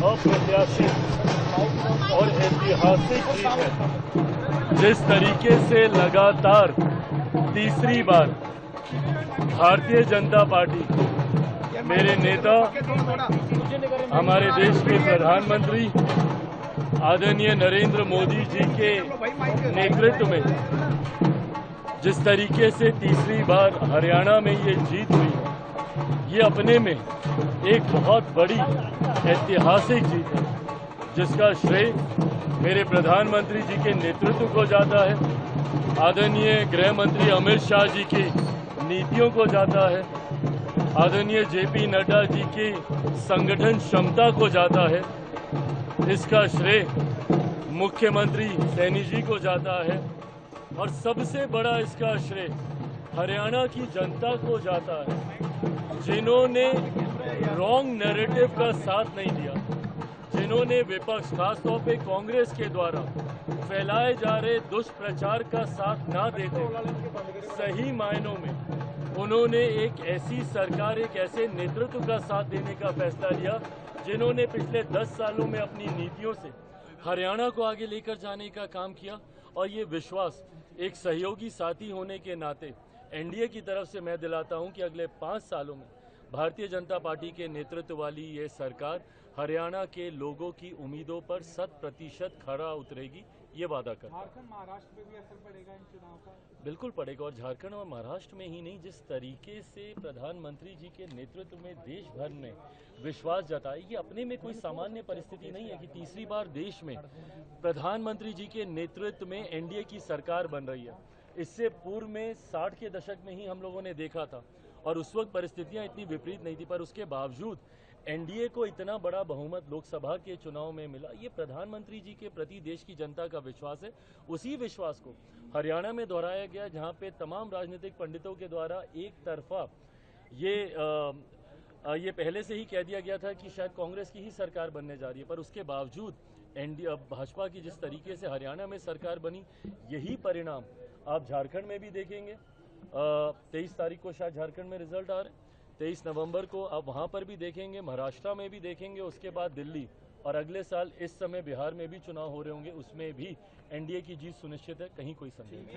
अप्रत्याशित और ऐतिहासिक जीत है। जिस तरीके से लगातार तीसरी बार भारतीय जनता पार्टी, मेरे नेता, हमारे देश के प्रधानमंत्री आदरणीय नरेंद्र मोदी जी के नेतृत्व में जिस तरीके से तीसरी बार हरियाणा में ये जीत हुई है, ये अपने में एक बहुत बड़ी ऐतिहासिक जीत है, जिसका श्रेय मेरे प्रधानमंत्री जी के नेतृत्व को जाता है, आदरणीय गृह मंत्री अमित शाह जी की नीतियों को जाता है, आदरणीय जेपी नड्डा जी की संगठन क्षमता को जाता है। इसका श्रेय मुख्यमंत्री सैनी जी को जाता है और सबसे बड़ा इसका श्रेय हरियाणा की जनता को जाता है, जिन्होंने रॉन्ग नैरेटिव का साथ नहीं दिया, जिन्होंने विपक्ष खासतौर पे कांग्रेस के द्वारा फैलाए जा रहे दुष्प्रचार का साथ ना देते सही मायनों में उन्होंने एक ऐसी सरकार, एक ऐसे नेतृत्व का साथ देने का फैसला लिया, जिन्होंने पिछले 10 सालों में अपनी नीतियों से हरियाणा को आगे लेकर जाने का काम किया। और ये विश्वास एक सहयोगी साथी होने के नाते एनडीए की तरफ से मैं दिलाता हूं कि अगले 5 सालों में भारतीय जनता पार्टी के नेतृत्व वाली ये सरकार हरियाणा के लोगों की उम्मीदों पर 100% खरा उतरेगी, ये वादा करता हूं। झारखंड, महाराष्ट्र में भी असर पड़ेगा इन चुनाव का? बिल्कुल पड़ेगा, और झारखंड और महाराष्ट्र में ही नहीं, जिस तरीके से प्रधानमंत्री जी के नेतृत्व में देश भर में विश्वास जताए, ये अपने में कोई सामान्य परिस्थिति नहीं है कि तीसरी बार देश में प्रधानमंत्री जी के नेतृत्व में एनडीए की सरकार बन रही है। इससे पूर्व में 60 के दशक में ही हम लोगों ने देखा था और उस वक्त परिस्थितियां इतनी विपरीत नहीं थी, पर उसके बावजूद एनडीए को इतना बड़ा बहुमत लोकसभा के चुनाव में मिला। ये प्रधानमंत्री जी के प्रति देश की जनता का विश्वास है। उसी विश्वास को हरियाणा में दोहराया गया, जहां पे तमाम राजनीतिक पंडितों के द्वारा एक तरफा ये पहले से ही कह दिया गया था कि शायद कांग्रेस की ही सरकार बनने जा रही है, पर उसके बावजूद एनडीए भाजपा की जिस तरीके से हरियाणा में सरकार बनी, यही परिणाम आप झारखंड में भी देखेंगे। 23 तारीख को शायद झारखंड में रिजल्ट आ रहे हैं, 23 नवंबर को आप वहां पर भी देखेंगे, महाराष्ट्र में भी देखेंगे, उसके बाद दिल्ली, और अगले साल इस समय बिहार में भी चुनाव हो रहे होंगे, उसमें भी एनडीए की जीत सुनिश्चित है, कहीं कोई संदेह नहीं।